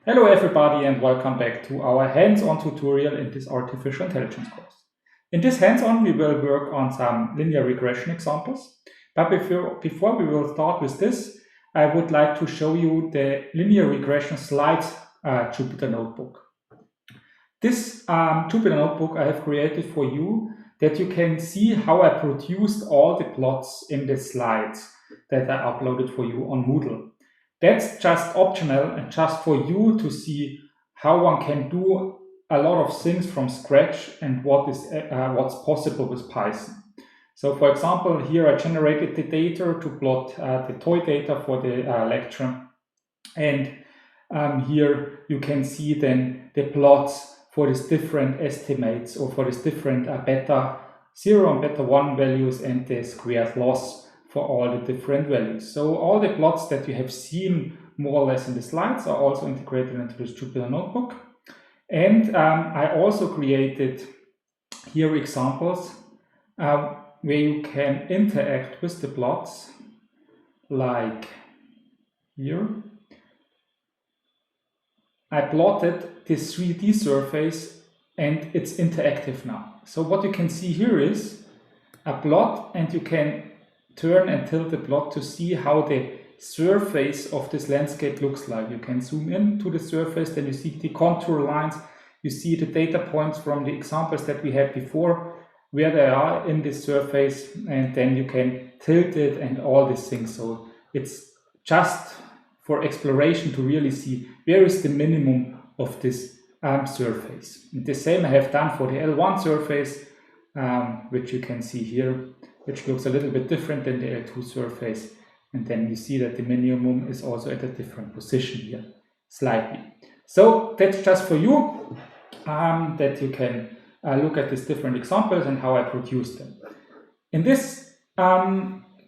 Hello everybody and welcome back to our hands-on tutorial in this artificial intelligence course. In this hands-on we will work on some linear regression examples. But before we will start with this, I would like to show you the linear regression slides Jupyter Notebook. This Jupyter Notebook I have created for you that you can see how I produced all the plots in the slides that I uploaded for you on Moodle. That's just optional and just for you to see how one can do a lot of things from scratch and what's possible with Python. So for example, here I generated the data to plot the toy data for the lecture. And here you can see then the plots for these different estimates or for these different beta 0 and beta 1 values and the squared loss for all the different values. So all the plots that you have seen more or less in the slides are also integrated into this Jupyter Notebook. And I also created here examples where you can interact with the plots, like here. I plotted this 3D surface and it's interactive now. So what you can see here is a plot, and you can turn and tilt the plot to see how the surface of this landscape looks like. You can zoom in to the surface, then you see the contour lines, you see the data points from the examples that we had before, where they are in this surface, and then you can tilt it and all these things. So it's just for exploration to really see where is the minimum of this surface. And the same I have done for the L1 surface, which you can see here, which looks a little bit different than the L2 surface. And then you see that the minimum is also at a different position here, slightly. So that's just for you, that you can look at these different examples and how I produced them. In this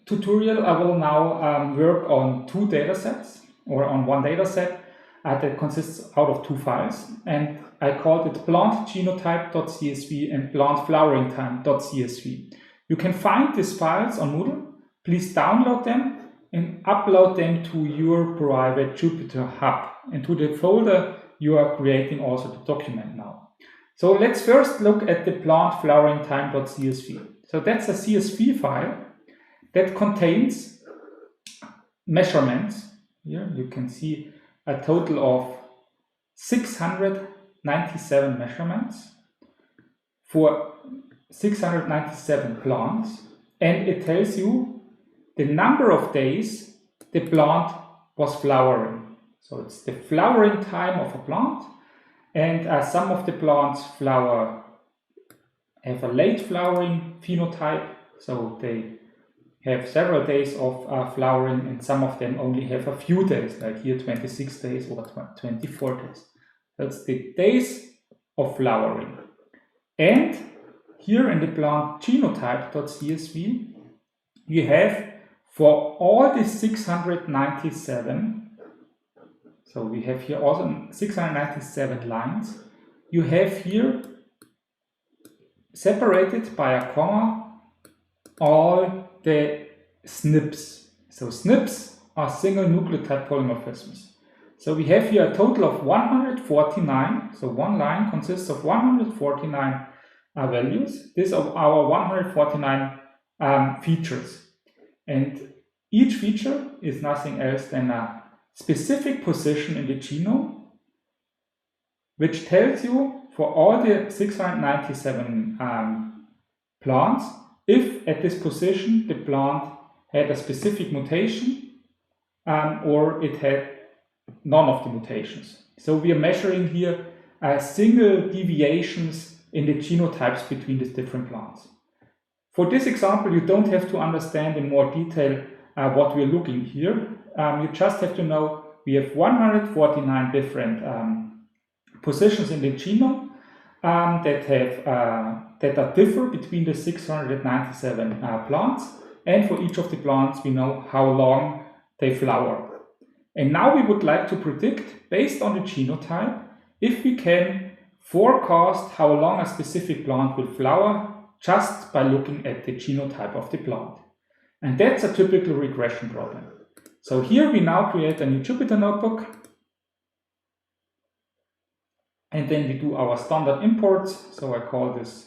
tutorial, I will now work on two data sets, or on one data set that consists out of two files. And I called it plantgenotype.csv and plantfloweringtime.csv. You can find these files on Moodle. Please download them and upload them to your private Jupyter Hub and to the folder you are creating also the document now. So let's first look at the plantfloweringtime.csv. So that's a CSV file that contains measurements. Here you can see a total of 697 measurements for 697 plants, and it tells you the number of days the plant was flowering. So it's the flowering time of a plant, and some of the plants have a late flowering phenotype, so they have several days of flowering, and some of them only have a few days, like here 26 days or 24 days. That's the days of flowering. And here in the plant genotype.csv, you have for all the 697, so we have here also 697 lines, you have here separated by a comma all the SNPs. So SNPs are single nucleotide polymorphisms. So we have here a total of 149. So one line consists of 149 values. These are our 149 features. And each feature is nothing else than a specific position in the genome, which tells you for all the 697 plants, if at this position the plant had a specific mutation or it had none of the mutations. So we are measuring here single deviations in the genotypes between these different plants. For this example, you don't have to understand in more detail what we're looking here. You just have to know we have 149 different positions in the genome that differ between the 697 plants, and for each of the plants we know how long they flower. And now we would like to predict, based on the genotype, if we can forecast how long a specific plant will flower just by looking at the genotype of the plant. And that's a typical regression problem. So here we now create a new Jupyter Notebook. And then we do our standard imports. So I call this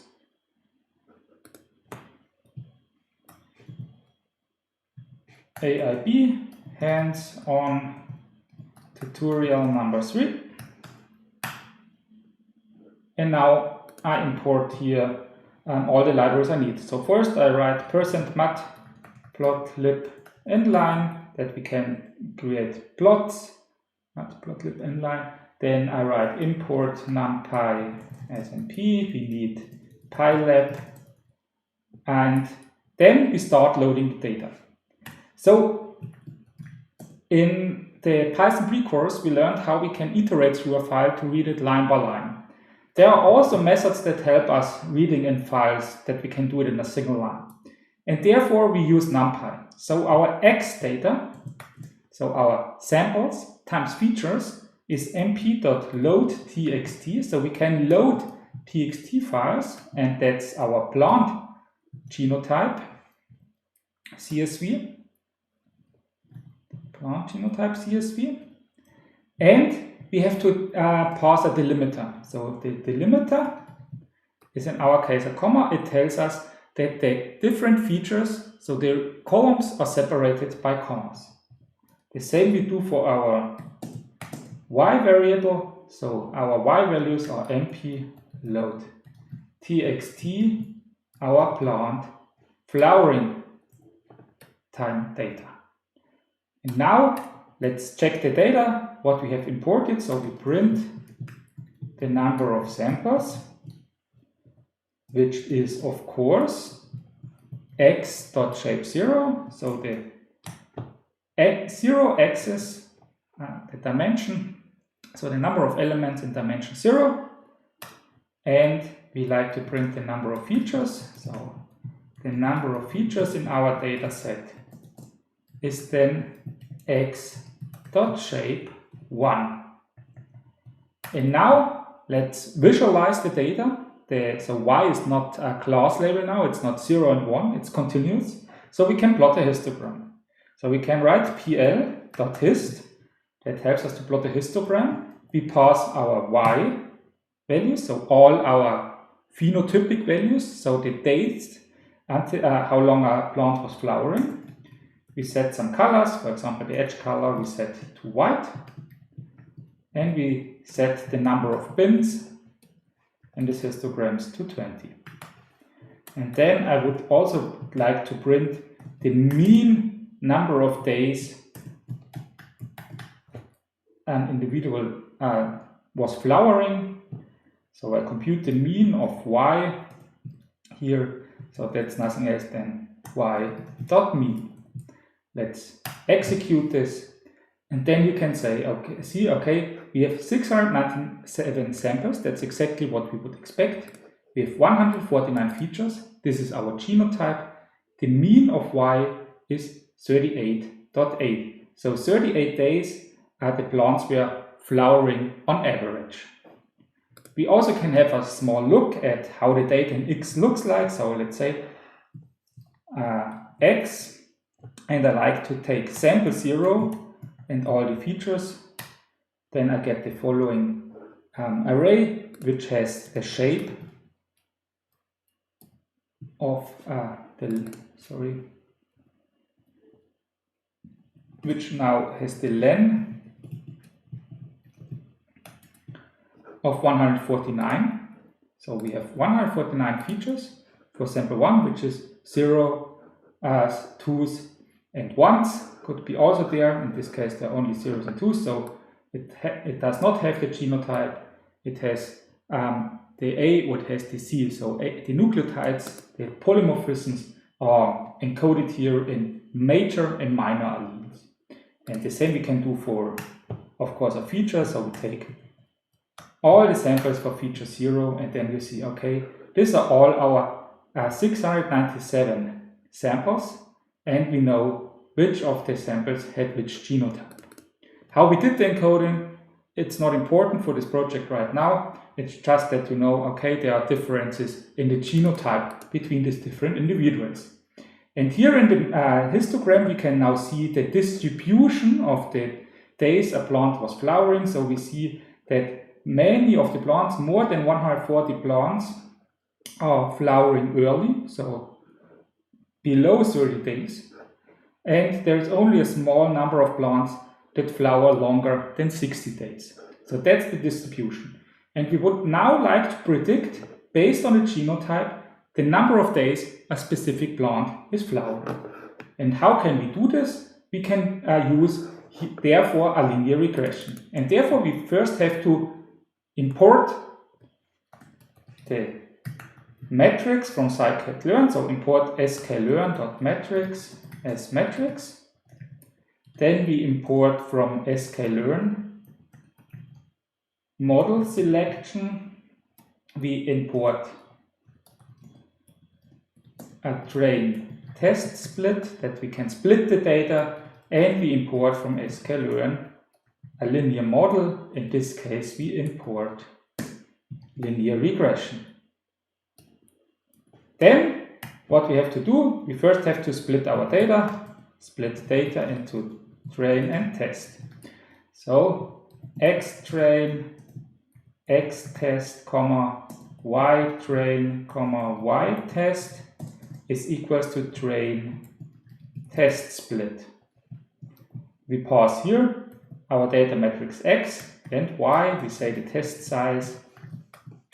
AIB hands-on tutorial number 3. And now I import here all the libraries I need. So first I write %mat inline that we can create plots, matplotlib inline. Then I write import numpy smp, we need pylab, and then we start loading the data. So in the Python pre-course, we learned how we can iterate through a file to read it line by line. There are also methods that help us reading in files that we can do it in a single line. And therefore we use numpy. So our x data, so our samples times features, is mp.load.txt. So we can load txt files, and that's our plant genotype CSV. Plant genotype CSV. And we have to pass a delimiter. So the delimiter is in our case a comma. It tells us that the different features, so the columns are separated by commas. The same we do for our y variable. So our y values are mp load txt, our plant flowering time data. And now let's check the data, what we have imported. So we print the number of samples, which is of course x.shape0. So the 0 axis, the dimension, so the number of elements in dimension 0. And we like to print the number of features. So the number of features in our data set is then x.shape1. And now let's visualize the data. So y is not a class label now, it's not 0 and 1, it's continuous. So we can plot a histogram. So we can write pl.hist, that helps us to plot a histogram. We pass our y values, so all our phenotypic values, so the dates until how long a plant was flowering. We set some colors, for example, the edge color we set to white, and we set the number of bins in this histograms to 20. And then I would also like to print the mean number of days an individual was flowering. So I compute the mean of y here, so that's nothing else than y.mean. Let's execute this, and then you can say, okay, we have 697 samples, that's exactly what we would expect. We have 149 features, this is our genotype. The mean of y is 38.8. So 38 days the plants were flowering on average. We also can have a small look at how the data in X looks like. So let's say X, and I like to take sample 0 and all the features. Then I get the following array, which has the shape of which now has the len of 149. So we have 149 features for sample 1, which is 0, 2s, and 1s. Could be also there. In this case, there are only 0s and 2s, so it does not have the genotype. It has the A, what has the C. So the nucleotides, the polymorphisms, are encoded here in major and minor alleles. And the same we can do for, of course, a feature. So we take all the samples for feature 0, and then you see, okay, these are all our 697 samples, and we know which of the samples had which genotype. How we did the encoding, it's not important for this project right now. It's just that you know, okay, there are differences in the genotype between these different individuals. And here in the histogram, we can now see the distribution of the days a plant was flowering. So we see that many of the plants, more than 140 plants, are flowering early, so below 30 days. And there's only a small number of plants that flower longer than 60 days. So that's the distribution. And we would now like to predict, based on the genotype, the number of days a specific plant is flowering. And how can we do this? We can use, therefore, a linear regression. And therefore, we first have to import the matrix from scikit-learn. So import sklearn.matrix as matrix. Then we import from sklearn model selection. We import a train test split that we can split the data, and we import from sklearn a linear model. In this case, we import linear regression. Then what we have to do, we first have to split our data, split data into train and test. So x train, x test, y train, y test is equals to train test split. We pass here our data matrix x and y. We say the test size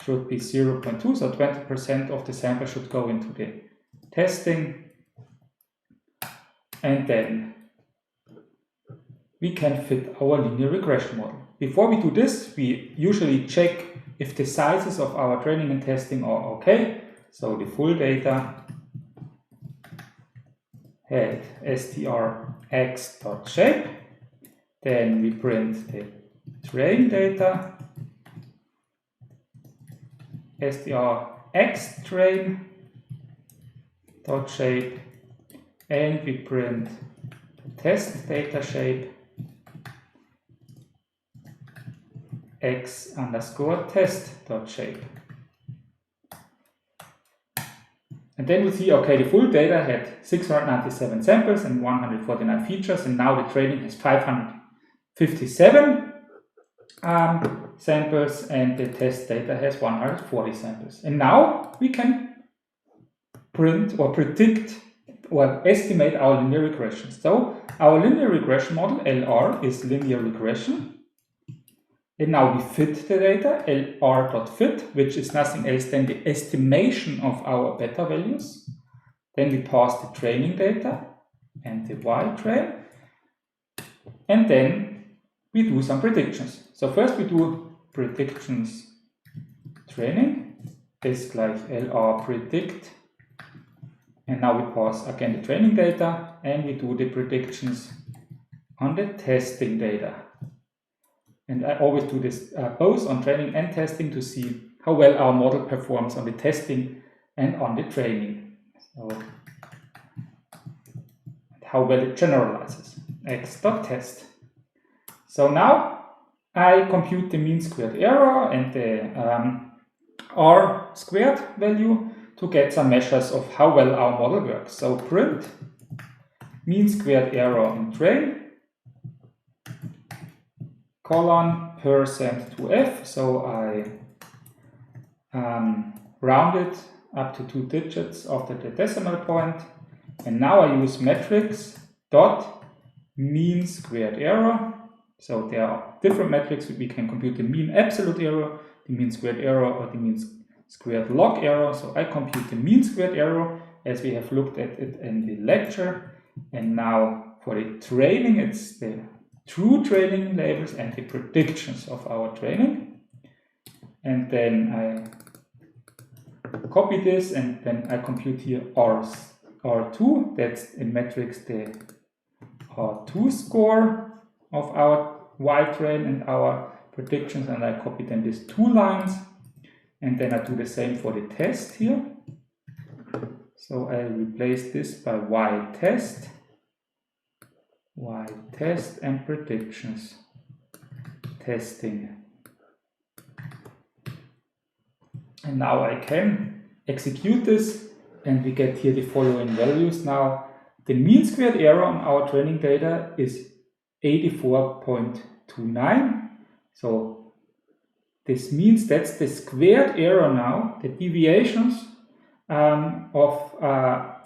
should be 0.2, so 20% of the sample should go into the testing. And then we can fit our linear regression model. Before we do this, we usually check if the sizes of our training and testing are okay. So the full data had strx.shape. Then we print the train data, strxtrain.shape, and we print the test data shape, x_test.shape. And then we see, okay, the full data had 697 samples and 149 features, and now the training has 557 samples, and the test data has 140 samples. And now we can print or predict or estimate our linear regression. So our linear regression model, LR, is linear regression. And now we fit the data, lr.fit, which is nothing else than the estimation of our beta values. Then we pass the training data and the y train. And then we do some predictions. So first we do predictions training, is like lr predict. And now we pass again the training data, and we do the predictions on the testing data. And I always do this both on training and testing to see how well our model performs on the testing and on the training. So how well it generalizes. X.test. So now I compute the mean squared error and the r squared value to get some measures of how well our model works. So print mean squared error in train, colon %2f, so I round it up to 2 digits after the decimal point, and now I use matrix dot mean squared error. So there are different metrics. We can compute the mean absolute error, the mean squared error, or the mean squared log error. So I compute the mean squared error as we have looked at it in the lecture, and now for the training it's the true training labels and the predictions of our training. And then I copy this, and then I compute here R2, that's in matrix the R2 score of our Y train and our predictions, and I copy then these 2 lines, and then I do the same for the test here. So I replace this by Y test and predictions testing. And now I can execute this, and we get here the following values. Now the mean squared error on our training data is 84.29. So this means that's the squared error now, the deviations of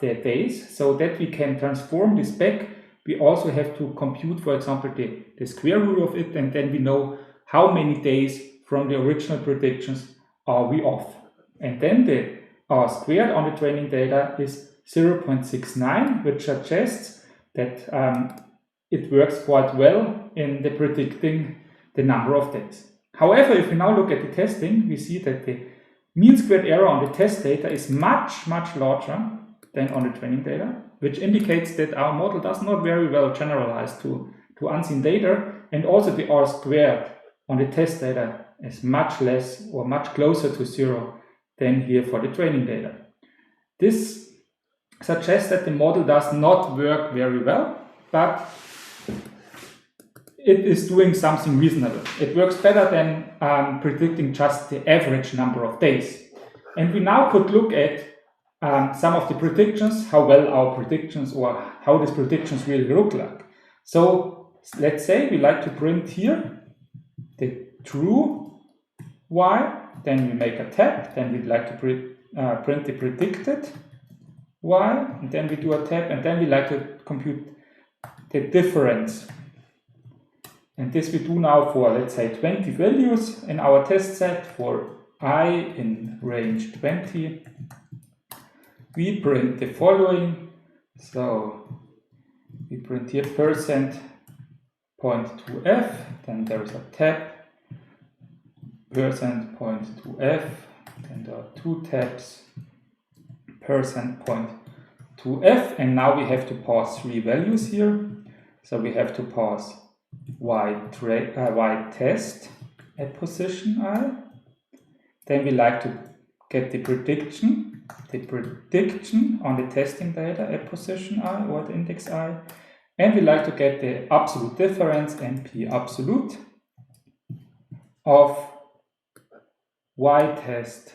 the days, so that we can transform this back. We also have to compute, for example, the square root of it, and then we know how many days from the original predictions are we off. And then the R squared on the training data is 0.69, which suggests that it works quite well in the predicting the number of days. However, if we now look at the testing, we see that the mean squared error on the test data is much larger than on the training data, which indicates that our model does not very well generalize to unseen data, and also the R squared on the test data is much less or much closer to 0 than here for the training data. This suggests that the model does not work very well, but it is doing something reasonable. It works better than predicting just the average number of days. And we now could look at some of the predictions, how well our predictions or how these predictions really look like. So let's say we like to print here the true y, then we make a tab, then we'd like to print the predicted y, and then we do a tab, and then we like to compute the difference. And this we do now for, let's say, 20 values in our test set. For I in range 20, we print the following. So we print here %, point to f, then there is a tab, %, point to f, then there are two tabs, %, point to f, and now we have to pass 3 values here. So we have to pass y test at position I. Then we like to get the prediction on the testing data at position I or at index I. And we like to get the absolute difference, NP absolute, of y test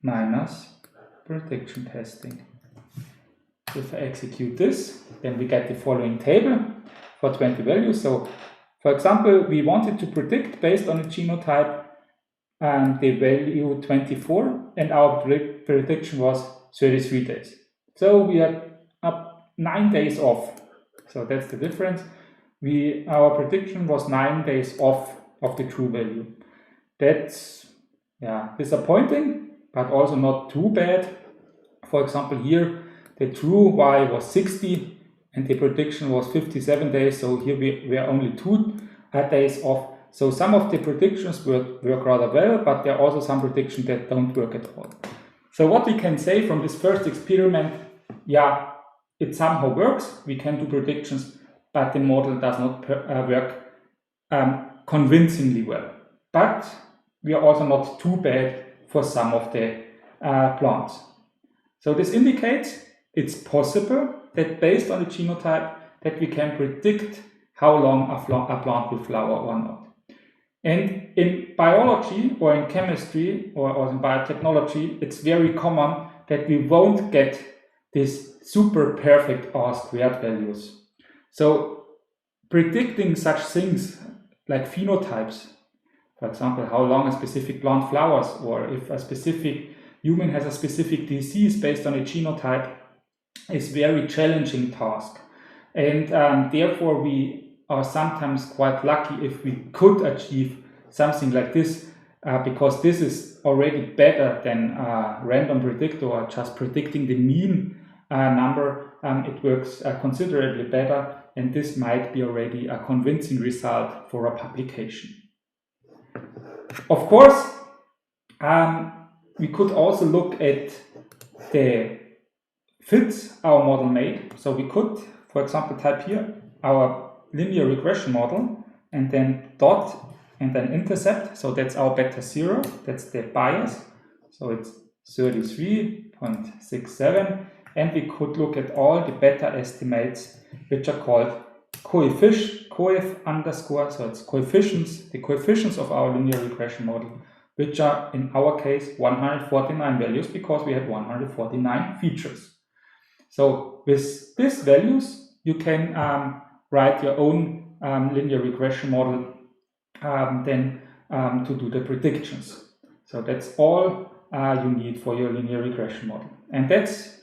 minus prediction testing. If I execute this, then we get the following table for 20 values. So, for example, we wanted to predict based on the genotype the value 24, and our prediction was 33 days. So we are up 9 days off. So that's the difference. Our prediction was 9 days off of the true value. That's disappointing, but also not too bad. For example, here the true y was 60 and the prediction was 57 days. So here we are only 2 days off. So some of the predictions work rather well, but there are also some predictions that don't work at all. So what we can say from this first experiment, it somehow works. We can do predictions, but the model does not work convincingly well. But we are also not too bad for some of the plants. So this indicates it's possible that based on the genotype that we can predict how long a plant will flower or not. And in biology or in chemistry or in biotechnology, it's very common that we won't get these super perfect R squared values. So predicting such things like phenotypes, for example, how long a specific plant flowers, or if a specific human has a specific disease based on a genotype, is very challenging task. And therefore we are sometimes quite lucky if we could achieve something like this, because this is already better than a random predictor or just predicting the mean number. It works considerably better, and this might be already a convincing result for a publication. Of course, we could also look at the fits our model made. So we could, for example, type here our linear regression model and then dot and then intercept. So that's our beta 0, that's the bias. So it's 33.67, and we could look at all the beta estimates, which are called underscore, so it's coefficients, the coefficients of our linear regression model, which are in our case 149 values, because we have 149 features. So with these values, you can write your own linear regression model then to do the predictions. So that's all you need for your linear regression model. And that's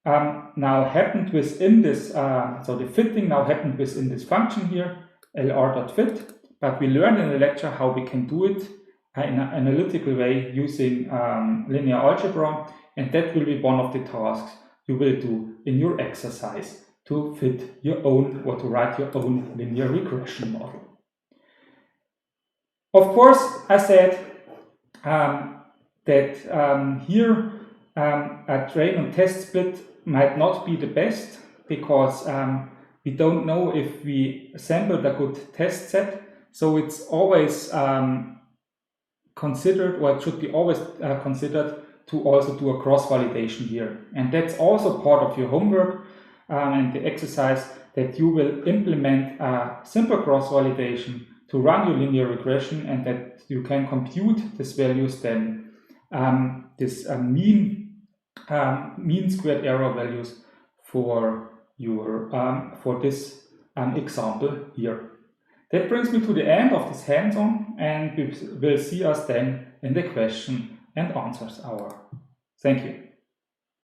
now happened within this, so the fitting now happened within this function here, lr.fit, but we learned in the lecture how we can do it in an analytical way using linear algebra, and that will be one of the tasks you will do in your exercise to fit your own, or to write your own linear regression model. Of course, I said that here a train and test split might not be the best, because we don't know if we sampled a good test set. So it's always considered, or it should be always considered, to also do a cross-validation here. And that's also part of your homework and the exercise, that you will implement a simple cross-validation to run your linear regression, and that you can compute these values then, this mean squared error values for your for this example here. That brings me to the end of this hands-on, and we will see us then in the question and answers hour. Thank you.